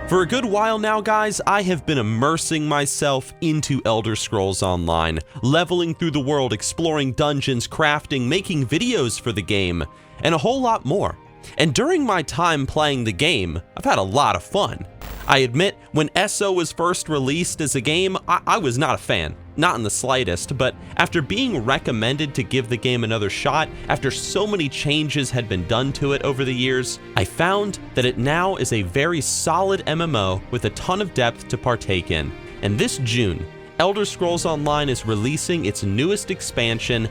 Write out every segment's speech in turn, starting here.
For a good while now, guys, I have been immersing myself into Elder Scrolls Online, leveling through the world, exploring dungeons, crafting, making videos for the game, and a whole lot more. And during my time playing the game, I've had a lot of fun. I admit, when SO was first released as a game, I was not a fan. Not in the slightest, but after being recommended to give the game another shot, after so many changes had been done to it over the years, I found that it now is a very solid MMO with a ton of depth to partake in. And this June, Elder Scrolls Online is releasing its newest expansion,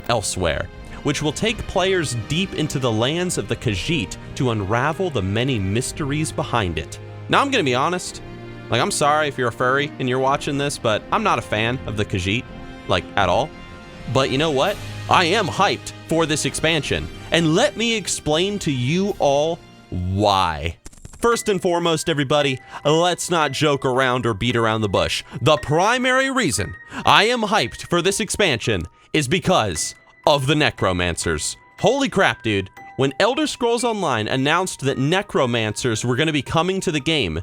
Elsweyr, which will take players deep into the lands of the Khajiit to unravel the many mysteries behind it. Now, I'm gonna be honest, I'm sorry if you're a furry and you're watching this, but I'm not a fan of the Khajiit, at all. But you know what? I am hyped for this expansion, and let me explain to you all why. First and foremost, everybody, let's not joke around or beat around the bush. The primary reason I am hyped for this expansion is because of the Necromancers. Holy crap, dude. When Elder Scrolls Online announced that Necromancers were going to be coming to the game,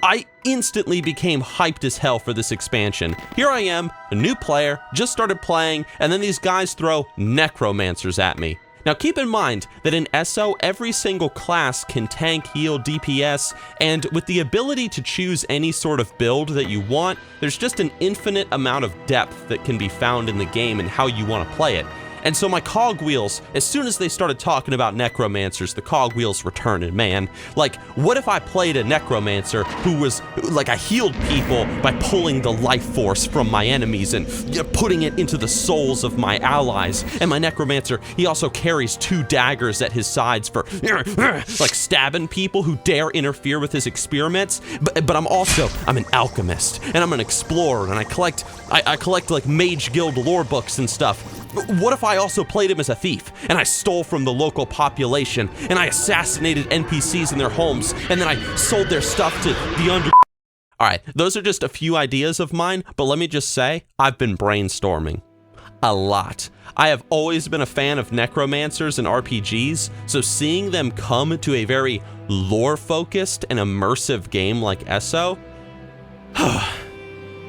I instantly became hyped as hell for this expansion. Here I am, a new player, just started playing, and then these guys throw Necromancers at me. Now keep in mind that in SO, every single class can tank, heal, DPS, and with the ability to choose any sort of build that you want, there's just an infinite amount of depth that can be found in the game and how you want to play it. And so my cogwheels, as soon as they started talking about Necromancers, the cogwheels were turning, man. What if I played a Necromancer who was, I healed people by pulling the life force from my enemies and putting it into the souls of my allies. And my Necromancer, he also carries 2 daggers at his sides for, stabbing people who dare interfere with his experiments. But I'm an alchemist, and I'm an explorer, and I collect Mage Guild lore books and stuff. What if I also played him as a thief, and I stole from the local population, and I assassinated NPCs in their homes, and then I sold their stuff to the under... Alright, those are just a few ideas of mine, but let me just say, I've been brainstorming. A lot. I have always been a fan of Necromancers and RPGs, so seeing them come to a very lore-focused and immersive game like SO,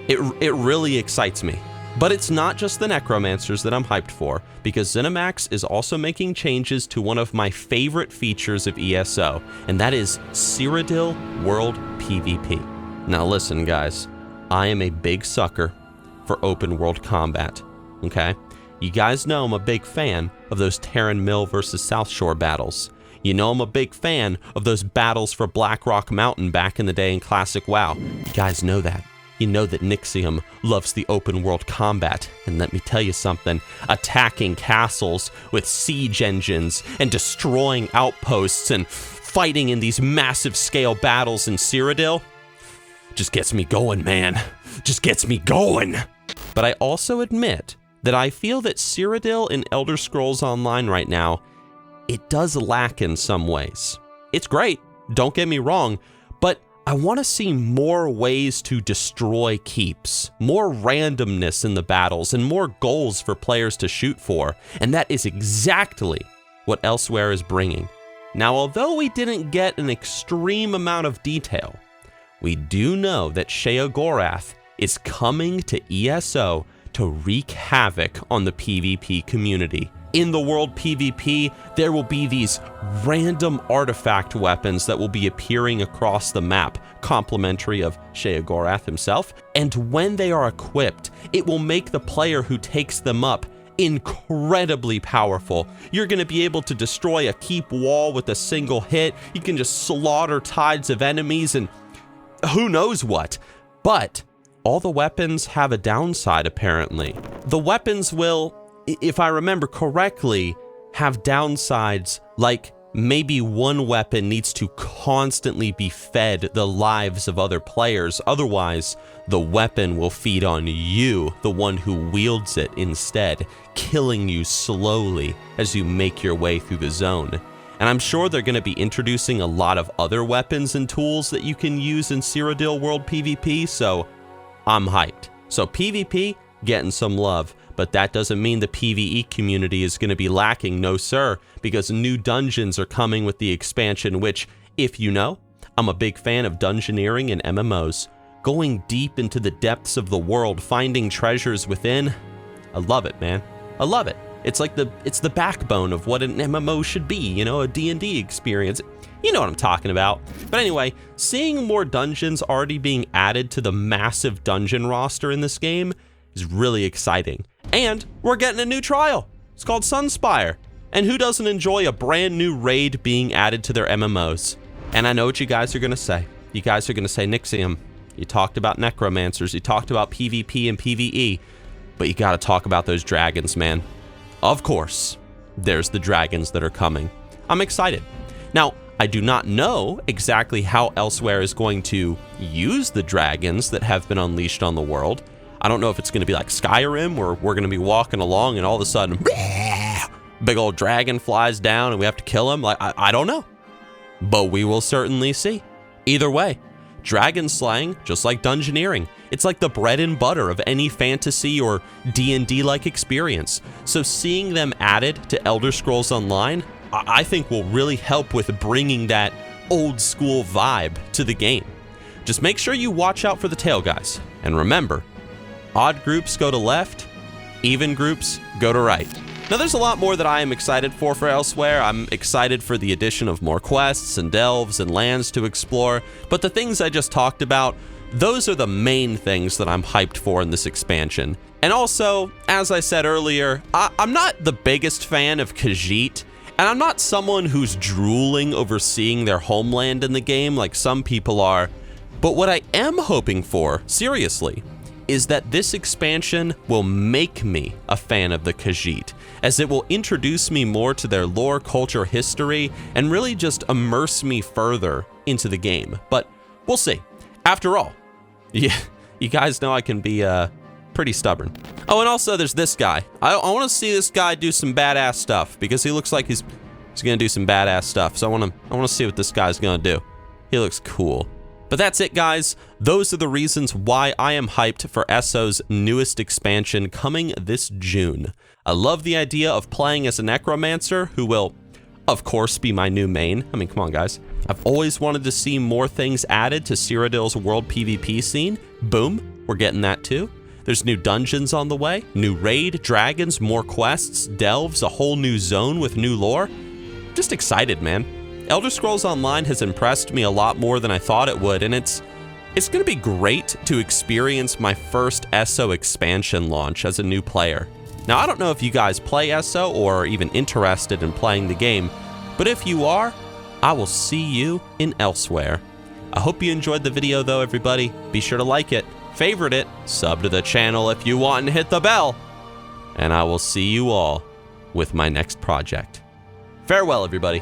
it really excites me. But it's not just the Necromancers that I'm hyped for, because ZeniMax is also making changes to one of my favorite features of ESO, and that is Cyrodiil World PvP. Now listen, guys, I am a big sucker for open world combat, okay? You guys know I'm a big fan of those Terran Mill versus South Shore battles. You know I'm a big fan of those battles for Blackrock Mountain back in the day in Classic WoW. You guys know that. You know that Nixxiom loves the open world combat, and let me tell you something, attacking castles with siege engines and destroying outposts and fighting in these massive scale battles in Cyrodiil just gets me going, man. Just gets me going. But I also admit that I feel that Cyrodiil in Elder Scrolls Online right now, it does lack in some ways. It's great, don't get me wrong, but I want to see more ways to destroy keeps, more randomness in the battles, and more goals for players to shoot for, and that is exactly what Elsweyr is bringing. Now, although we didn't get an extreme amount of detail, we do know that Sheogorath is coming to ESO to wreak havoc on the PvP community. In the world PvP, there will be these random artifact weapons that will be appearing across the map, complimentary of Sheogorath himself, and when they are equipped, it will make the player who takes them up incredibly powerful. You're going to be able to destroy a keep wall with a single hit, you can just slaughter tides of enemies and who knows what. But all the weapons have a downside, apparently. The weapons will, if I remember correctly, have downsides like maybe one weapon needs to constantly be fed the lives of other players. Otherwise, the weapon will feed on you, the one who wields it instead, killing you slowly as you make your way through the zone. And I'm sure they're going to be introducing a lot of other weapons and tools that you can use in Cyrodiil World PvP, so I'm hyped. So PvP, getting some love. But that doesn't mean the PvE community is going to be lacking, no sir, because new dungeons are coming with the expansion, which, if you know, I'm a big fan of dungeoneering and MMOs. Going deep into the depths of the world, finding treasures within. I love it, man. I love it. It's like it's the backbone of what an MMO should be, you know, a D&D experience. You know what I'm talking about. But anyway, seeing more dungeons already being added to the massive dungeon roster in this game is really exciting. And we're getting a new trial. It's called Sunspire. And who doesn't enjoy a brand new raid being added to their MMOs? And I know what you guys are gonna say. You guys are gonna say, Nixxiom, you talked about Necromancers, you talked about PvP and PvE, but you gotta talk about those dragons, man. Of course, there's the dragons that are coming. I'm excited. Now, I do not know exactly how Elsweyr is going to use the dragons that have been unleashed on the world. I don't know if it's going to be like Skyrim, where we're going to be walking along and all of a sudden, big old dragon flies down and we have to kill him. Like, I don't know, but we will certainly see. Either way, dragon slaying, just like dungeoneering, it's like the bread and butter of any fantasy or D&D-like experience. So seeing them added to Elder Scrolls Online, I think will really help with bringing that old school vibe to the game. Just make sure you watch out for the tail guys. And remember, odd groups go to left, even groups go to right. Now there's a lot more that I am excited for Elsweyr. I'm excited for the addition of more quests and delves and lands to explore, but the things I just talked about, those are the main things that I'm hyped for in this expansion. And also, as I said earlier, I'm not the biggest fan of Khajiit, and I'm not someone who's drooling over seeing their homeland in the game like some people are, but what I am hoping for, seriously, is that this expansion will make me a fan of the Khajiit, as it will introduce me more to their lore, culture, history, and really just immerse me further into the game. But we'll see. After all, yeah, you guys know I can be pretty stubborn. Oh, and also there's this guy. I want to see this guy do some badass stuff, because he looks like he's gonna do some badass stuff. So I want to see what this guy's gonna do. He looks cool. But that's it, guys. Those are the reasons why I am hyped for ESO's newest expansion coming this June. I love the idea of playing as a Necromancer, who will, of course, be my new main. I mean, come on, guys. I've always wanted to see more things added to Cyrodiil's world PvP scene. Boom, we're getting that too. There's new dungeons on the way, new raid, dragons, more quests, delves, a whole new zone with new lore. Just excited, man. Elder Scrolls Online has impressed me a lot more than I thought it would, and it's going to be great to experience my first ESO expansion launch as a new player. Now, I don't know if you guys play ESO or are even interested in playing the game, but if you are, I will see you in Elsweyr. I hope you enjoyed the video though, everybody. Be sure to like it, favorite it, sub to the channel if you want, and hit the bell. And I will see you all with my next project. Farewell, everybody.